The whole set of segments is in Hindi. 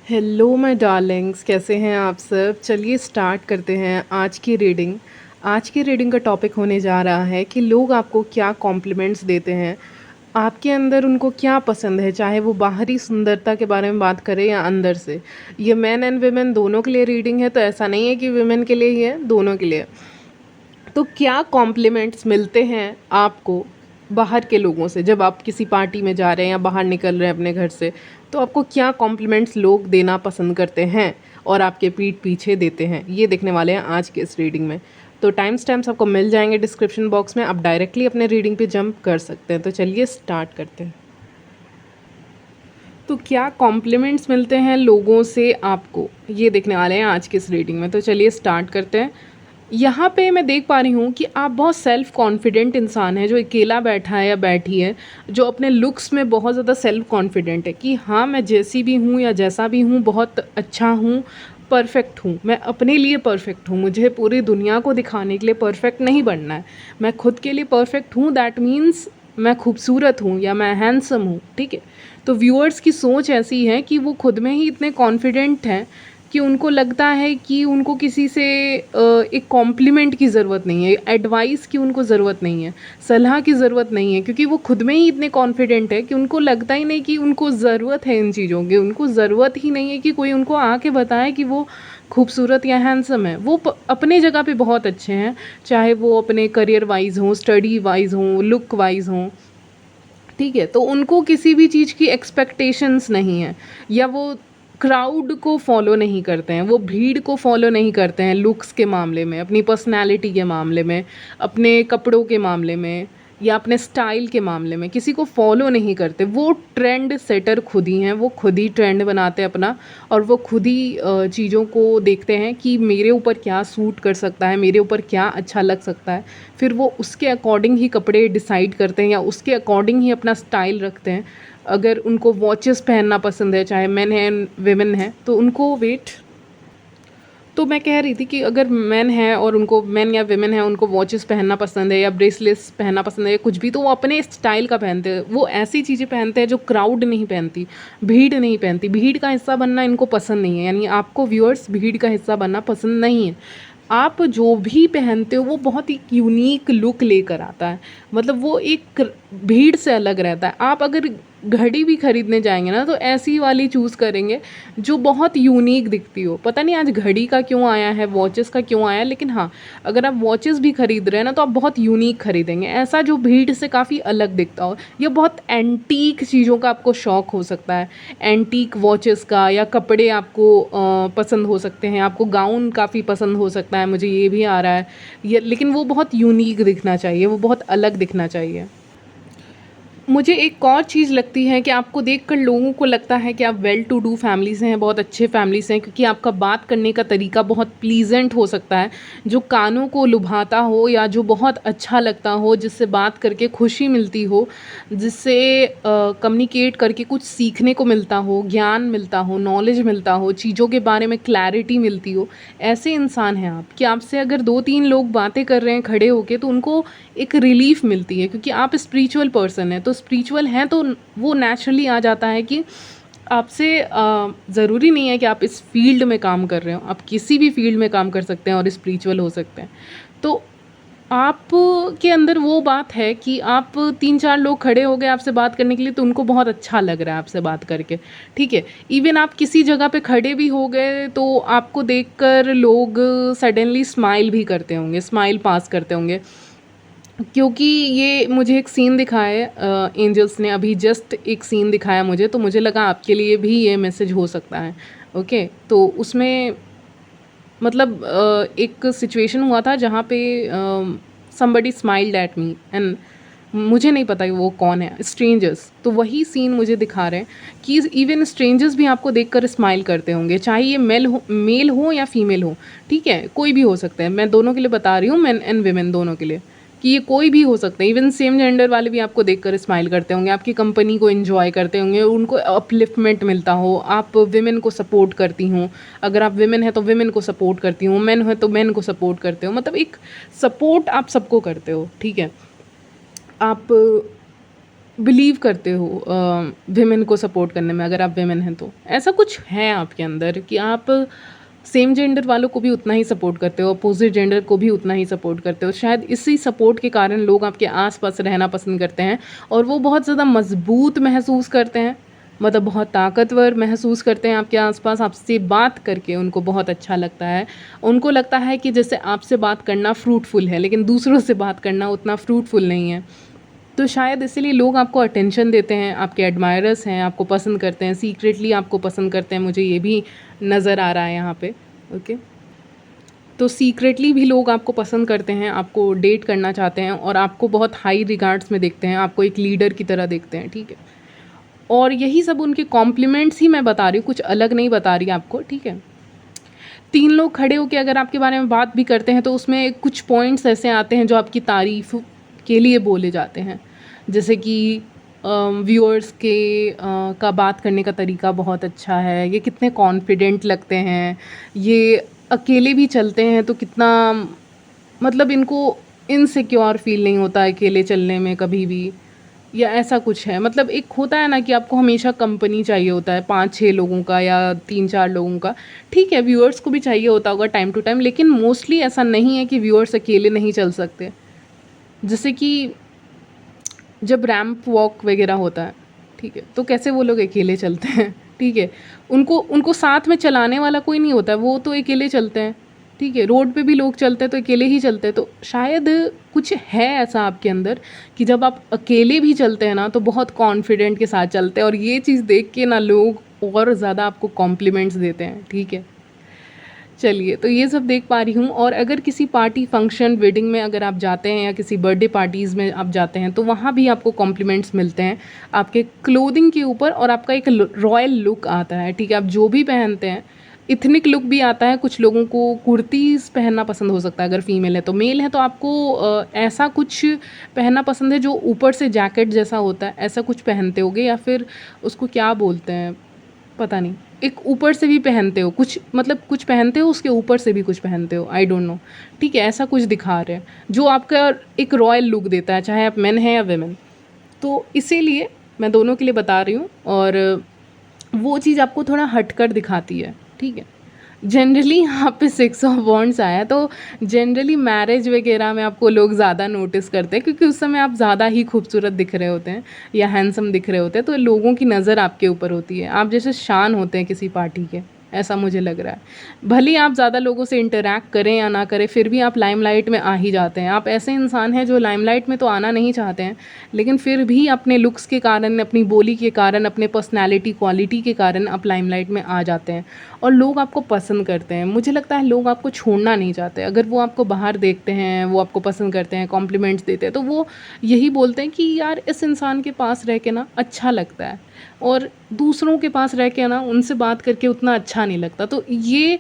हेलो माय डार्लिंग्स, कैसे हैं आप सब। चलिए स्टार्ट करते हैं आज की रीडिंग। आज की रीडिंग का टॉपिक होने जा रहा है कि लोग आपको क्या कॉम्प्लीमेंट्स देते हैं, आपके अंदर उनको क्या पसंद है, चाहे वो बाहरी सुंदरता के बारे में बात करें या अंदर से। ये मैन एंड वुमेन दोनों के लिए रीडिंग है, तो ऐसा नहीं है कि वुमेन के लिए ही है, दोनों के लिए। तो क्या कॉम्प्लीमेंट्स मिलते हैं आपको बाहर के लोगों से, जब आप किसी पार्टी में जा रहे हैं या बाहर निकल रहे हैं अपने घर से, तो आपको क्या कॉम्प्लीमेंट्स लोग देना पसंद करते हैं और आपके पीठ पीछे देते हैं, ये देखने वाले हैं आज के इस रीडिंग में। तो टाइम स्टैम्प्स आपको मिल जाएंगे डिस्क्रिप्शन बॉक्स में, आप डायरेक्टली अपने रीडिंग पे जंप कर सकते हैं। तो चलिए स्टार्ट करते हैं। तो क्या कॉम्प्लीमेंट्स मिलते हैं लोगों से आपको, ये देखने वाले हैं आज की इस रीडिंग में। तो चलिए स्टार्ट करते हैं। यहाँ पे मैं देख पा रही हूँ कि आप बहुत सेल्फ कॉन्फिडेंट इंसान है, जो अकेला बैठा है या बैठी है, जो अपने लुक्स में बहुत ज़्यादा सेल्फ कॉन्फिडेंट है कि हाँ, मैं जैसी भी हूँ या जैसा भी हूँ बहुत अच्छा हूँ, परफेक्ट हूँ, मैं अपने लिए परफेक्ट हूँ, मुझे पूरी दुनिया को दिखाने के लिए परफेक्ट नहीं बनना है, मैं खुद के लिए परफेक्ट हूँ। दैट मीन्स मैं खूबसूरत हूँ या मैं हैंडसम हूँ, ठीक है। तो व्यूअर्स की सोच ऐसी है कि वो खुद में ही इतने कॉन्फिडेंट हैं कि उनको लगता है कि उनको किसी से एक कॉम्प्लीमेंट की ज़रूरत नहीं है, एडवाइस की उनको ज़रूरत नहीं है, सलाह की ज़रूरत नहीं है, क्योंकि वो खुद में ही इतने कॉन्फिडेंट है कि उनको लगता ही नहीं कि उनको ज़रूरत है इन चीज़ों की, उनको ज़रूरत ही नहीं है कि कोई उनको आके बताए कि वो खूबसूरत या हैंडसम है। वो अपने जगह पे बहुत अच्छे हैं, चाहे वो अपने करियर वाइज हों, स्टडी वाइज हों, लुक वाइज हों, ठीक है। तो उनको किसी भी चीज़ की एक्सपेक्टेशंस नहीं है, या वो क्राउड को फॉलो नहीं करते हैं, वो भीड़ को फॉलो नहीं करते हैं लुक्स के मामले में, अपनी पर्सनैलिटी के मामले में, अपने कपड़ों के मामले में, या अपने स्टाइल के मामले में किसी को फॉलो नहीं करते। वो ट्रेंड सेटर खुद ही हैं, वो खुद ही ट्रेंड बनाते हैं अपना, और वो खुद ही चीज़ों को देखते हैं कि मेरे ऊपर क्या सूट कर सकता है, मेरे ऊपर क्या अच्छा लग सकता है, फिर वो उसके अकॉर्डिंग ही कपड़े डिसाइड करते हैं या उसके अकॉर्डिंग ही अपना स्टाइल रखते हैं। अगर उनको वॉचेस पहनना पसंद है, चाहे मेन है वेमेन है, तो उनको वेट। तो मैं कह रही थी कि अगर मेन है और उनको, मेन या वेमेन है, उनको वॉचेस पहनना पसंद है या ब्रेसलेट्स पहनना पसंद है या कुछ भी, तो वो अपने स्टाइल का पहनते हैं। वो ऐसी चीज़ें पहनते हैं जो क्राउड नहीं पहनती, भीड़ नहीं पहनती। भीड़ का हिस्सा बनना इनको पसंद नहीं है, यानी आपको व्यूअर्स भीड़ का हिस्सा बनना पसंद नहीं है। आप जो भी पहनते हो वो बहुत ही यूनिक लुक लेकर आता है, मतलब वो एक भीड़ से अलग रहता है। आप अगर घड़ी भी खरीदने जाएंगे ना, तो ऐसी वाली चूज़ करेंगे जो बहुत यूनिक दिखती हो। पता नहीं आज घड़ी का क्यों आया है, वॉचेस का क्यों आया है, लेकिन हाँ, अगर आप वॉचेस भी खरीद रहे हैं ना, तो आप बहुत यूनिक खरीदेंगे, ऐसा जो भीड़ से काफ़ी अलग दिखता हो। या बहुत एंटीक चीज़ों का आपको शौक़ हो सकता है, एंटीक वॉचेस का, या कपड़े आपको पसंद हो सकते हैं, आपको गाउन काफ़ी पसंद हो सकता है, मुझे ये भी आ रहा है ये, लेकिन वो बहुत यूनिक दिखना चाहिए, वो बहुत अलग दिखना चाहिए। मुझे एक और चीज़ लगती है कि आपको देखकर लोगों को लगता है कि आप वेल टू डू फैमिली से हैं, बहुत अच्छे फैमिली से हैं, क्योंकि आपका बात करने का तरीका बहुत प्लीजेंट हो सकता है, जो कानों को लुभाता हो या जो बहुत अच्छा लगता हो, जिससे बात करके खुशी मिलती हो, जिससे कम्युनिकेट करके कुछ सीखने को मिलता हो, ज्ञान मिलता हो, नॉलेज मिलता हो, चीज़ों के बारे में क्लैरिटी मिलती हो। ऐसे इंसान हैं आप कि आपसे अगर दो तीन लोग बातें कर रहे हैं खड़े होके, तो उनको एक रिलीफ मिलती है, क्योंकि आप स्पिरिचुअल पर्सन हैं। तो स्पिरिचुअल हैं तो वो नेचुरली आ जाता है कि आपसे ज़रूरी नहीं है कि आप इस फील्ड में काम कर रहे हो, आप किसी भी फील्ड में काम कर सकते हैं और स्पिरिचुअल हो सकते हैं। तो आप के अंदर वो बात है कि आप तीन चार लोग खड़े हो गए आपसे बात करने के लिए, तो उनको बहुत अच्छा लग रहा है आपसे बात करके, ठीक है। इवन आप किसी जगह पे खड़े भी हो गए, तो आपको देखकर लोग सडनली स्माइल भी करते होंगे, स्माइल पास करते होंगे, क्योंकि ये मुझे एक सीन दिखाया है, एंजल्स ने अभी जस्ट एक सीन दिखाया मुझे, तो मुझे लगा आपके लिए भी ये मैसेज हो सकता है। ओके, तो उसमें मतलब एक सिचुएशन हुआ था जहाँ पे somebody smiled at me, and मुझे नहीं पता कि वो कौन है, स्ट्रेंजर्स। तो वही सीन मुझे दिखा रहे हैं कि इवन स्ट्रेंजर्स भी आपको देखकर स्माइल करते होंगे, चाहे ये मेल हो या फीमेल हो, ठीक है, कोई भी हो सकता है। मैं दोनों के लिए बता रही हूँ, मेन एंड वेमेन दोनों के लिए, कि ये कोई भी हो सकता है। इवन सेम जेंडर वाले भी आपको देखकर स्माइल करते होंगे, आपकी कंपनी को एंजॉय करते होंगे, उनको अपलिफ्टमेंट मिलता हो, आप विमेन को सपोर्ट करती हूँ, अगर आप विमेन है तो विमेन को सपोर्ट करती हूँ, मेन है तो मेन को सपोर्ट करते हो, मतलब एक सपोर्ट आप सबको करते हो, ठीक है। आप बिलीव करते हो विमेन को सपोर्ट करने में, अगर आप विमेन हैं तो ऐसा कुछ है आपके अंदर कि आप सेम जेंडर वालों को भी उतना ही सपोर्ट करते हो, अपोजिट जेंडर को भी उतना ही सपोर्ट करते हो। शायद इसी सपोर्ट के कारण लोग आपके आसपास रहना पसंद करते हैं और वो बहुत ज़्यादा मजबूत महसूस करते हैं, मतलब बहुत ताकतवर महसूस करते हैं आपके आसपास। आपसे बात करके उनको बहुत अच्छा लगता है। उनको लगता है कि जैसे आपसे बात करना फ्रूटफुल है, लेकिन दूसरों से बात करना उतना फ्रूटफुल नहीं है। तो शायद इसीलिए लोग आपको अटेंशन देते हैं, आपके एडमायरर्स हैं, आपको पसंद करते हैं, सीक्रेटली आपको पसंद करते हैं। मुझे ये भी नज़र आ रहा है यहाँ पे। ओके, तो सीक्रेटली भी लोग आपको पसंद करते हैं, आपको डेट करना चाहते हैं और आपको बहुत हाई रिगार्ड्स में देखते हैं, आपको एक लीडर की तरह देखते हैं, ठीक है। और यही सब उनके कॉम्प्लीमेंट्स ही मैं बता रही हूँ, कुछ अलग नहीं बता रही आपको, ठीक है। 3 लोग खड़े होकर अगर आपके बारे में बात भी करते हैं तो उसमें कुछ पॉइंट्स ऐसे आते हैं जो आपकी तारीफ़ के लिए बोले जाते हैं। जैसे कि व्यूअर्स के का बात करने का तरीका बहुत अच्छा है, ये कितने कॉन्फिडेंट लगते हैं, ये अकेले भी चलते हैं तो कितना, मतलब इनको इनसिक्योर फील नहीं होता है अकेले चलने में कभी भी, या ऐसा कुछ है। मतलब एक होता है ना कि आपको हमेशा कंपनी चाहिए होता है 5-6 लोगों का या 3-4 लोगों का। ठीक है, व्यूअर्स को भी चाहिए होता होगा टाइम टू टाइम, लेकिन मोस्टली ऐसा नहीं है कि व्यूअर्स अकेले नहीं चल सकते। जैसे कि जब रैंप वॉक वगैरह होता है, ठीक है, तो कैसे वो लोग अकेले चलते हैं, ठीक है। उनको उनको साथ में चलाने वाला कोई नहीं होता है, वो तो अकेले चलते हैं, ठीक है। रोड पे भी लोग चलते हैं तो अकेले ही चलते हैं। तो शायद कुछ है ऐसा आपके अंदर कि जब आप अकेले भी चलते हैं ना तो बहुत कॉन्फिडेंट के साथ चलते हैं, और ये चीज़ देख के ना लोग और ज़्यादा आपको कॉम्प्लीमेंट्स देते हैं, ठीक है। चलिए, तो ये सब देख पा रही हूँ। और अगर किसी पार्टी, फंक्शन, वेडिंग में अगर आप जाते हैं या किसी बर्थडे पार्टीज़ में आप जाते हैं तो वहाँ भी आपको कॉम्प्लीमेंट्स मिलते हैं आपके क्लोथिंग के ऊपर, और आपका एक रॉयल लुक आता है, ठीक है। आप जो भी पहनते हैं, इथनिक लुक भी आता है। कुछ लोगों को कुर्तीज़ पहनना पसंद हो सकता है अगर फीमेल है, तो मेल है तो आपको ऐसा कुछ पहनना पसंद है जो ऊपर से जैकेट जैसा होता है, ऐसा कुछ पहनते होगे, या फिर उसको क्या बोलते हैं पता नहीं, एक ऊपर से भी पहनते हो कुछ, मतलब कुछ पहनते हो उसके ऊपर से भी कुछ पहनते हो, आई डोंट नो, ठीक है। ऐसा कुछ दिखा रहे हैं जो आपका एक रॉयल लुक देता है, चाहे आप मेन हैं या वेमेन। तो इसीलिए मैं दोनों के लिए बता रही हूँ, और वो चीज़ आपको थोड़ा हटकर दिखाती है, ठीक है। जनरली यहाँ पे 6 ऑफ वॉन्ड्स आया है, तो जनरली मैरिज वगैरह में आपको लोग ज़्यादा नोटिस करते हैं, क्योंकि उस समय आप ज़्यादा ही खूबसूरत दिख रहे होते हैं या हैंडसम दिख रहे होते हैं, तो लोगों की नज़र आपके ऊपर होती है, आप जैसे शान होते हैं किसी पार्टी के, ऐसा मुझे लग रहा है। भले ही आप ज़्यादा लोगों से इंटरैक्ट करें या ना करें, फिर भी आप लाइमलाइट में आ ही जाते हैं। आप ऐसे इंसान हैं जो लाइमलाइट में तो आना नहीं चाहते हैं, लेकिन फिर भी अपने लुक्स के कारण, अपनी बोली के कारण, अपने पर्सनैलिटी क्वालिटी के कारण आप लाइमलाइट में आ जाते हैं और लोग आपको पसंद करते हैं। मुझे लगता है लोग आपको छोड़ना नहीं चाहते। अगर वो आपको बाहर देखते हैं, वो आपको पसंद करते हैं, कॉम्प्लीमेंट्स देते हैं, तो वो यही बोलते हैं कि यार इस इंसान के पास रह के ना अच्छा लगता है, और दूसरों के पास रह के ना उनसे बात करके उतना अच्छा नहीं लगता। तो ये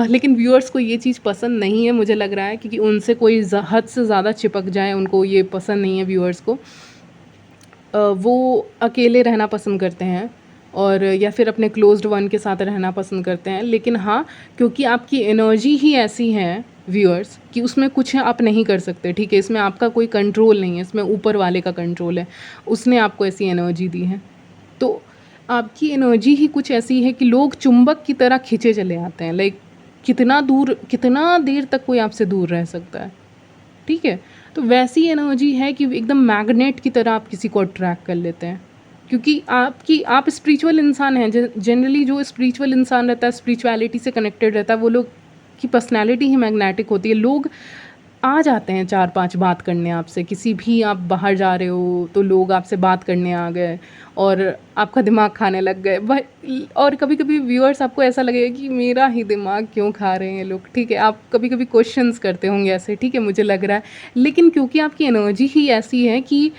लेकिन व्यूअर्स को ये चीज़ पसंद नहीं है, मुझे लग रहा है, क्योंकि उनसे कोई हद से ज़्यादा चिपक जाए, उनको ये पसंद नहीं है व्यूअर्स को। वो अकेले रहना पसंद करते हैं, और या फिर अपने क्लोज्ड वन के साथ रहना पसंद करते हैं। लेकिन हाँ, क्योंकि आपकी एनर्जी ही ऐसी है व्यूअर्स कि उसमें कुछ आप नहीं कर सकते, ठीक है। इसमें आपका कोई कंट्रोल नहीं है, इसमें ऊपर वाले का कंट्रोल है, उसने आपको ऐसी एनर्जी दी है। तो आपकी एनर्जी ही कुछ ऐसी है कि लोग चुंबक की तरह खींचे चले आते हैं। लाइक कितना दूर, कितना देर तक कोई आपसे दूर रह सकता है, ठीक है। तो वैसी एनर्जी है कि एकदम मैग्नेट की तरह आप किसी को अट्रैक्ट कर लेते हैं, क्योंकि आप स्पिरिचुअल इंसान हैं। जनरली जो स्पिरिचुअल इंसान रहता है, स्पिरिचुअलिटी से कनेक्टेड रहता है, वो लोग की पर्सनैलिटी ही मैग्नेटिक होती है। लोग आ जाते हैं 4-5 बात करने आपसे, किसी भी, आप बाहर जा रहे हो तो लोग आपसे बात करने आ गए और आपका दिमाग खाने लग गए भाई। और कभी कभी व्यूअर्स आपको ऐसा लगेगा कि मेरा ही दिमाग क्यों खा रहे हैं ये लोग, ठीक है। आप कभी कभी क्वेश्चंस करते होंगे ऐसे, ठीक है, मुझे लग रहा है। लेकिन क्योंकि आपकी एनर्जी ही ऐसी है कि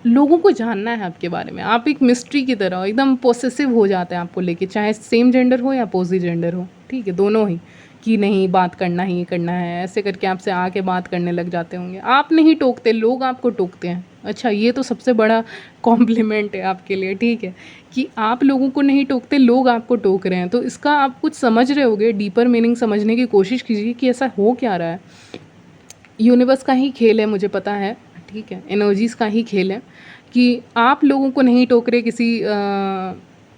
लोगों को जानना है आपके बारे में, आप एक मिस्ट्री की तरह हो, एकदम पोसेसिव हो जाते हैं आपको लेके, चाहे सेम जेंडर हो या अपोजिट जेंडर हो, ठीक है, दोनों ही, कि नहीं बात करना ही करना है, ऐसे करके आपसे आके बात करने लग जाते होंगे। आप नहीं टोकते, लोग आपको टोकते हैं। अच्छा, ये तो सबसे बड़ा कॉम्प्लीमेंट है आपके लिए, ठीक है, कि आप लोगों को नहीं टोकते, लोग आपको टोक रहे हैं। तो इसका आप कुछ समझ रहे होगे, डीपर मीनिंग समझने की कोशिश कीजिए कि ऐसा हो क्या रहा है। यूनिवर्स का ही खेल है, मुझे पता है, ठीक है, एनर्जीज़ का ही खेल है कि आप लोगों को नहीं टोक रहे किसी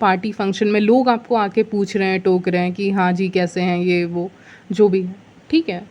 पार्टी फंक्शन में, लोग आपको आके पूछ रहे हैं, टोक रहे हैं कि हाँ जी कैसे हैं, ये वो जो भी है, ठीक है।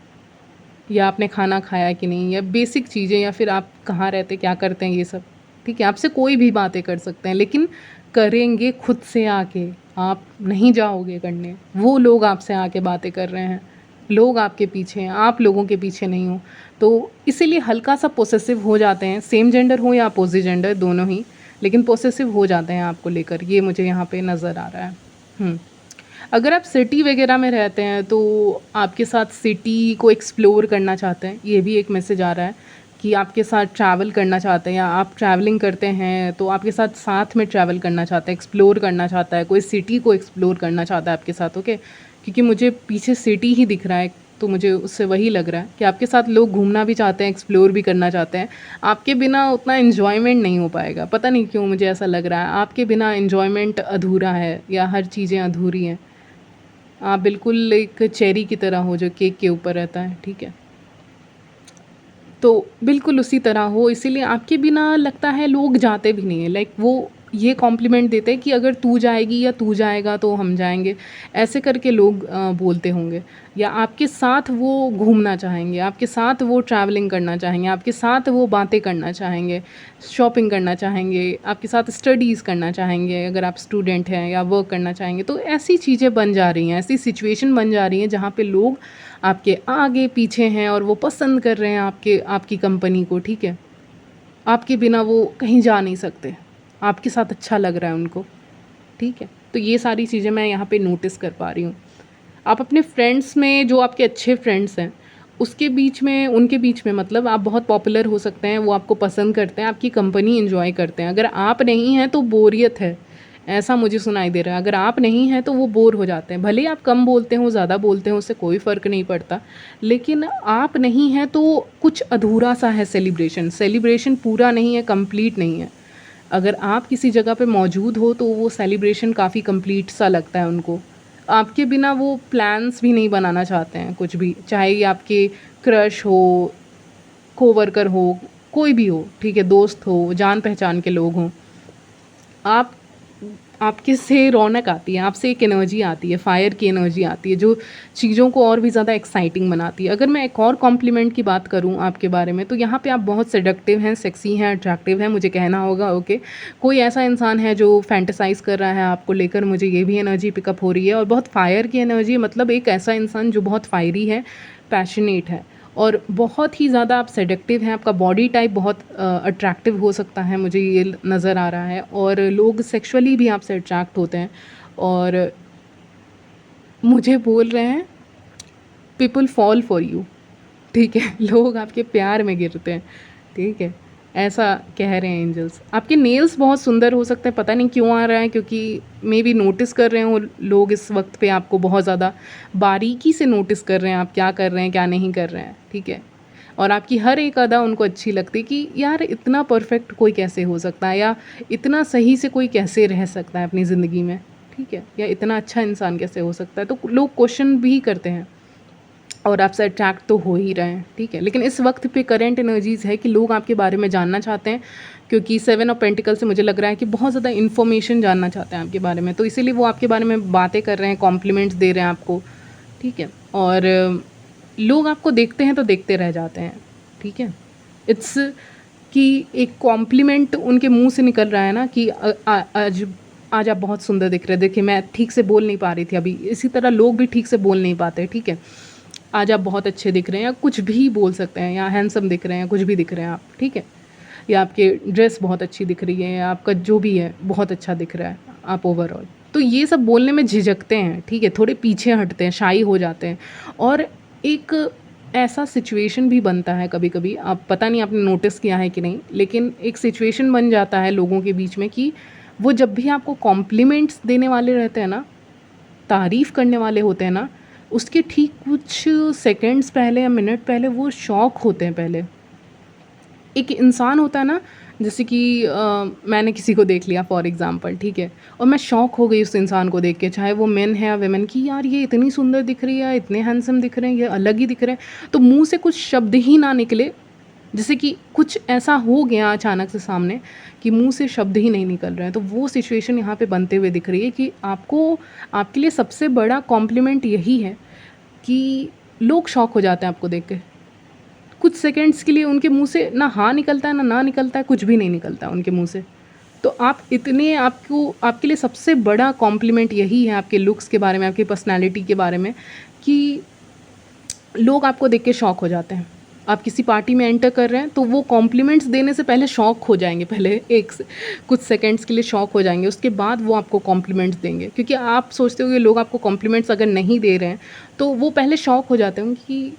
या आपने खाना खाया कि नहीं, या बेसिक चीज़ें, या फिर आप कहाँ रहते, क्या करते हैं, ये सब, ठीक है। आपसे कोई भी बातें कर सकते हैं, लेकिन करेंगे खुद से आके, आप नहीं जाओगे करने, वो लोग आपसे आके बातें कर रहे हैं, लोग आपके पीछे हैं, आप लोगों के पीछे नहीं हो। तो इसीलिए हल्का सा पोसेसिव हो जाते हैं, सेम जेंडर हो या अपोजिट जेंडर, दोनों ही, लेकिन पोसेसिव हो जाते हैं आपको लेकर, ये मुझे यहाँ पे नज़र आ रहा है। अगर आप सिटी वगैरह में रहते हैं तो आपके साथ सिटी को एक्सप्लोर करना चाहते हैं, ये भी एक मैसेज आ रहा है कि आपके साथ ट्रैवल करना चाहते हैं, या आप ट्रैवलिंग करते हैं तो आपके साथ साथ में ट्रैवल करना चाहते हैं, एक्सप्लोर करना चाहता है, कोई सिटी को एक्सप्लोर करना चाहता है आपके साथ, ओके। क्योंकि मुझे पीछे सिटी ही दिख रहा है, तो मुझे उससे वही लग रहा है कि आपके साथ लोग घूमना भी चाहते हैं, एक्सप्लोर भी करना चाहते हैं। आपके बिना उतना इन्जॉयमेंट नहीं हो पाएगा, पता नहीं क्यों मुझे ऐसा लग रहा है, आपके बिना इन्जॉयमेंट अधूरा है, या हर चीज़ें अधूरी हैं। आप बिल्कुल एक चेरी की तरह हो जो केक के ऊपर रहता है, ठीक है। तो बिल्कुल उसी तरह हो, इसीलिए आपके बिना लगता है लोग जाते भी नहीं हैं, लाइक वो ये कॉम्प्लीमेंट देते हैं कि अगर तू जाएगी या तू जाएगा तो हम जाएंगे, ऐसे करके लोग बोलते होंगे। या आपके साथ वो घूमना चाहेंगे, आपके साथ वो ट्रैवलिंग करना चाहेंगे, आपके साथ वो बातें करना चाहेंगे, शॉपिंग करना चाहेंगे, आपके साथ स्टडीज़ करना चाहेंगे, अगर आप स्टूडेंट हैं, या वर्क करना चाहेंगे। तो ऐसी चीज़ें बन जा रही हैं, ऐसी सिचुएशन बन जा रही हैं जहाँ पे लोग आपके आगे पीछे हैं और वो पसंद कर रहे हैं आपकी कंपनी को, ठीक है। आपके बिना वो कहीं जा नहीं सकते, आपके साथ अच्छा लग रहा है उनको, ठीक है। तो ये सारी चीज़ें मैं यहाँ पे नोटिस कर पा रही हूँ। आप अपने फ्रेंड्स में, जो आपके अच्छे फ्रेंड्स हैं, उसके बीच में, उनके बीच में, मतलब आप बहुत पॉपुलर हो सकते हैं, वो आपको पसंद करते हैं, आपकी कंपनी एंजॉय करते हैं। अगर आप नहीं हैं तो बोरियत है, ऐसा मुझे सुनाई दे रहा है। अगर आप नहीं हैं तो वो बोर हो जाते हैं, भले ही आप कम बोलते हो, ज़्यादा बोलते हो, उससे कोई फ़र्क नहीं पड़ता, लेकिन आप नहीं हैं तो कुछ अधूरा सा है। सेलिब्रेशन पूरा नहीं है, कंप्लीट नहीं है। अगर आप किसी जगह पे मौजूद हो तो वो सेलिब्रेशन काफ़ी कंप्लीट सा लगता है उनको। आपके बिना वो प्लान्स भी नहीं बनाना चाहते हैं कुछ भी, चाहे ये आपके क्रश हो, कोवर्कर हो, कोई भी हो, ठीक है, दोस्त हो, जान पहचान के लोग हों। आप आपके से रौनक आती है, आपसे एक एनर्जी आती है, फायर की एनर्जी आती है, जो चीज़ों को और भी ज़्यादा एक्साइटिंग बनाती है। अगर मैं एक और कॉम्प्लीमेंट की बात करूँ आपके बारे में, तो यहाँ पे आप बहुत सेडक्टिव हैं, सेक्सी हैं, अट्रैक्टिव हैं, मुझे कहना होगा, ओके। कोई ऐसा इंसान है जो फैंटेसाइज़ कर रहा है आपको लेकर, मुझे ये भी एनर्जी पिकअप हो रही है, और बहुत फायर की एनर्जी, मतलब एक ऐसा इंसान जो बहुत फायरी है, पैशनेट है, और बहुत ही ज़्यादा आप सेडक्टिव हैं। आपका बॉडी टाइप बहुत अट्रैक्टिव हो सकता है, मुझे ये नज़र आ रहा है, और लोग सेक्सुअली भी आपसे अट्रैक्ट होते हैं। और मुझे बोल रहे हैं पीपल फॉल फॉर यू, ठीक है। लोग आपके प्यार में गिरते हैं, ठीक है, ऐसा कह रहे हैं एंजल्स। आपके नेल्स बहुत सुंदर हो सकते हैं, पता नहीं क्यों आ रहा है, क्योंकि मे बी नोटिस कर रहे हो लोग इस वक्त पे आपको बहुत ज़्यादा बारीकी से नोटिस कर रहे हैं, आप क्या कर रहे हैं, क्या नहीं कर रहे हैं, ठीक है। और आपकी हर एक अदा उनको अच्छी लगती है कि यार इतना परफेक्ट कोई कैसे हो सकता है, या इतना सही से कोई कैसे रह सकता है अपनी ज़िंदगी में, ठीक है, या इतना अच्छा इंसान कैसे हो सकता है। तो लोग क्वेश्चन भी करते हैं, और आपसे अट्रैक्ट तो हो ही रहे हैं, ठीक है। लेकिन इस वक्त पे करंट एनर्जीज़ है कि लोग आपके बारे में जानना चाहते हैं, क्योंकि 7 ऑफ पेंटिकल से मुझे लग रहा है कि बहुत ज़्यादा इन्फॉर्मेशन जानना चाहते हैं आपके बारे में, तो इसीलिए वो आपके बारे में बातें कर रहे हैं, कॉम्प्लीमेंट्स दे रहे हैं आपको, ठीक है। और लोग आपको देखते हैं तो देखते रह जाते हैं, ठीक है। इट्स कि एक कॉम्प्लीमेंट उनके मुंह से निकल रहा है ना कि आज आप बहुत सुंदर दिख रहे हैं। देखिए मैं ठीक से बोल नहीं पा रही थी अभी, इसी तरह लोग भी ठीक से बोल नहीं पाते, ठीक है। आज आप बहुत अच्छे दिख रहे हैं, या कुछ भी बोल सकते हैं, या हैंडसम दिख रहे हैं, कुछ भी दिख रहे हैं आप, ठीक है। या आपके ड्रेस बहुत अच्छी दिख रही है, या आपका जो भी है बहुत अच्छा दिख रहा है आप ओवरऑल। तो ये सब बोलने में झिझकते हैं, ठीक है, थोड़े पीछे हटते हैं, शाई हो जाते हैं। और एक ऐसा सिचुएशन भी बनता है कभी कभी, आप पता नहीं आपने नोटिस किया है कि नहीं, लेकिन एक सिचुएशन बन जाता है लोगों के बीच में कि वो जब भी आपको कॉम्प्लीमेंट्स देने वाले रहते हैं ना, तारीफ़ करने वाले होते हैं ना, उसके ठीक कुछ सेकंड्स पहले या मिनट पहले वो शॉक होते हैं पहले। एक इंसान होता है ना, जैसे कि मैंने किसी को देख लिया फॉर एग्ज़ाम्पल, ठीक है, और मैं शॉक हो गई उस इंसान को देख के, चाहे वो मेन है या वुमेन, कि यार ये इतनी सुंदर दिख रही है, इतने हैंडसम दिख रहे हैं, ये अलग ही दिख रहे हैं, तो मुँह से कुछ शब्द ही ना निकले, जैसे कि कुछ ऐसा हो गया अचानक से सामने कि मुंह से शब्द ही नहीं निकल रहे हैं, तो वो सिचुएशन यहाँ पे बनते हुए दिख रही है कि आपको, आपके लिए सबसे बड़ा कॉम्प्लीमेंट यही है कि लोग शॉक हो जाते हैं आपको देख के। कुछ सेकंड्स के लिए उनके मुंह से ना हाँ निकलता है ना निकलता है, कुछ भी नहीं निकलता है उनके मुंह से। तो आप इतने, आपको, आपके लिए सबसे बड़ा कॉम्प्लीमेंट यही है आपके लुक्स के बारे में, आपकी पर्सनैलिटी के बारे में, कि लोग आपको देख के शॉक हो जाते हैं। आप किसी पार्टी में एंटर कर रहे हैं तो वो कॉम्प्लीमेंट्स देने से पहले शॉक हो जाएंगे, पहले कुछ सेकंड्स के लिए शॉक हो जाएंगे, उसके बाद वो आपको कॉम्प्लीमेंट्स देंगे। क्योंकि आप सोचते हो कि लोग आपको कॉम्प्लीमेंट्स अगर नहीं दे रहे हैं तो वो पहले शॉक हो जाते हैं कि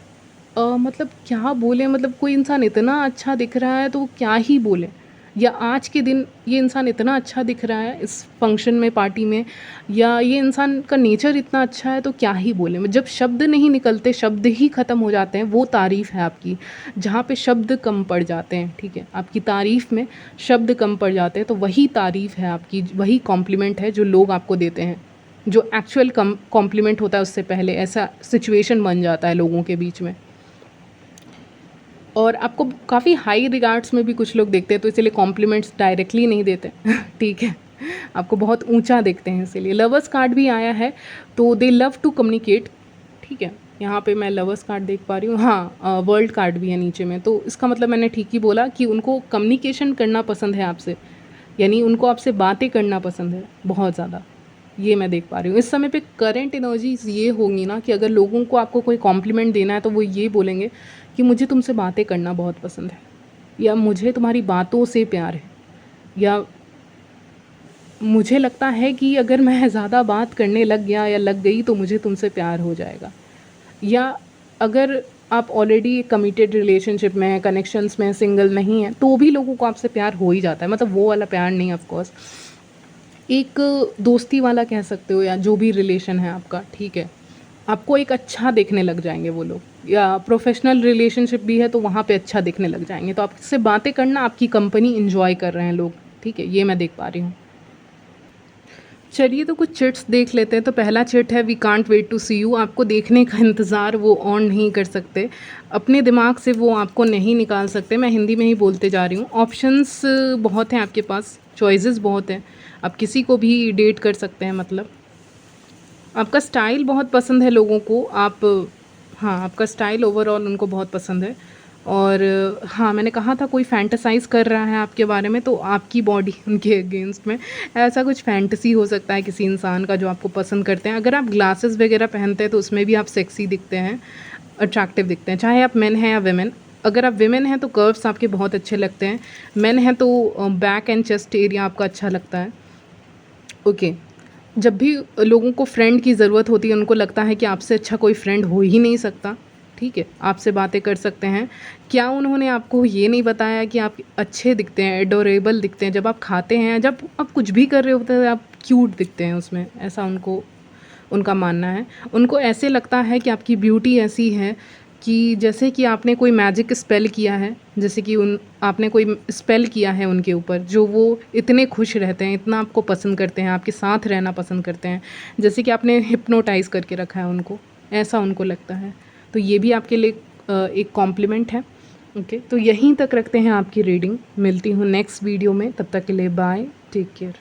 मतलब क्या बोले, मतलब कोई इंसान इतना अच्छा दिख रहा है तो वो क्या ही बोले, या आज के दिन ये इंसान इतना अच्छा दिख रहा है इस फंक्शन में, पार्टी में, या ये इंसान का नेचर इतना अच्छा है तो क्या ही बोले। जब शब्द नहीं निकलते, शब्द ही ख़त्म हो जाते हैं, वो तारीफ़ है आपकी। जहाँ पे शब्द कम पड़ जाते हैं, ठीक है, आपकी तारीफ़ में शब्द कम पड़ जाते हैं, तो वही तारीफ़ है आपकी, वही कॉम्प्लीमेंट है जो लोग आपको देते हैं। जो एक्चुअल कॉम्प्लीमेंट होता है उससे पहले ऐसा सिचुएशन बन जाता है लोगों के बीच में। और आपको काफ़ी हाई रिगार्ड्स में भी कुछ लोग देखते हैं, तो इसलिए कॉम्प्लीमेंट्स डायरेक्टली नहीं देते ठीक है, आपको बहुत ऊंचा देखते हैं इसीलिए। लवर्स कार्ड भी आया है, तो दे लव टू कम्युनिकेट, ठीक है, यहाँ पे मैं लवर्स कार्ड देख पा रही हूँ। हाँ, वर्ल्ड कार्ड भी है नीचे में, तो इसका मतलब मैंने ठीक ही बोला कि उनको कम्युनिकेशन करना पसंद है आपसे, यानी उनको आपसे बातें करना पसंद है बहुत ज़्यादा, ये मैं देख पा रही हूँ। इस समय पे करंट एनर्जीज ये होंगी ना कि अगर लोगों को आपको कोई कॉम्प्लीमेंट देना है तो वो ये बोलेंगे कि मुझे तुमसे बातें करना बहुत पसंद है, या मुझे तुम्हारी बातों से प्यार है, या मुझे लगता है कि अगर मैं ज़्यादा बात करने लग गया या लग गई तो मुझे तुमसे प्यार हो जाएगा। या अगर आप ऑलरेडी कमिटेड रिलेशनशिप में हैं, कनेक्शंस में, सिंगल नहीं हैं, तो भी लोगों को आपसे प्यार हो ही जाता है। मतलब वो वाला प्यार नहीं, ऑफ कोर्स एक दोस्ती वाला कह सकते हो, या जो भी रिलेशन है आपका, ठीक है, आपको एक अच्छा देखने लग जाएंगे वो लोग। या प्रोफेशनल रिलेशनशिप भी है तो वहाँ पे अच्छा दिखने लग जाएंगे, तो आपसे बातें करना, आपकी कंपनी इंजॉय कर रहे हैं लोग, ठीक है, ये मैं देख पा रही हूँ। चलिए, तो कुछ चिट्स देख लेते हैं। तो पहला चिट है, we can't wait to see you. आपको देखने का इंतज़ार वो ऑन नहीं कर सकते, अपने दिमाग से वो आपको नहीं निकाल सकते। मैं हिंदी में ही बोलते जा रही हूँ। ऑप्शंस बहुत हैं आपके पास, चॉइसेस बहुत हैं, आप किसी को भी डेट कर सकते हैं। मतलब आपका स्टाइल बहुत पसंद है लोगों को, आप, हाँ, आपका स्टाइल ओवरऑल उनको बहुत पसंद है। और हाँ, मैंने कहा था कोई फैंटेसाइज़ कर रहा है आपके बारे में, तो आपकी बॉडी उनके अगेंस्ट में, ऐसा कुछ फैंटेसी हो सकता है किसी इंसान का जो आपको पसंद करते हैं। अगर आप ग्लासेस वगैरह पहनते हैं तो उसमें भी आप सेक्सी दिखते हैं, अट्रैक्टिव दिखते हैं, चाहे आप मेन हैं या वेमेन। अगर आप विमेन हैं तो कर्व्स आपके बहुत अच्छे लगते हैं, मेन हैं तो बैक एंड चेस्ट एरिया आपका अच्छा लगता है। ओके, जब भी लोगों को फ्रेंड की ज़रूरत होती है, उनको लगता है कि आपसे अच्छा कोई फ्रेंड हो ही नहीं सकता, ठीक है, आपसे बातें कर सकते हैं। क्या उन्होंने आपको ये नहीं बताया कि आप अच्छे दिखते हैं, एडोरेबल दिखते हैं, जब आप खाते हैं, जब आप कुछ भी कर रहे होते हैं आप क्यूट दिखते हैं उसमें, ऐसा उनको, उनका मानना है। उनको ऐसे लगता है कि आपकी ब्यूटी ऐसी है कि जैसे कि आपने कोई मैजिक स्पेल किया है, जैसे कि आपने कोई स्पेल किया है उनके ऊपर, जो वो इतने खुश रहते हैं, इतना आपको पसंद करते हैं, आपके साथ रहना पसंद करते हैं, जैसे कि आपने हिप्नोटाइज़ करके रखा है उनको, ऐसा उनको लगता है। तो ये भी आपके लिए एक कॉम्प्लीमेंट है। ओके, तो यहीं तक रखते हैं आपकी रीडिंग। मिलती हूँ नेक्स्ट वीडियो में, तब तक के लिए बाय, टेक केयर।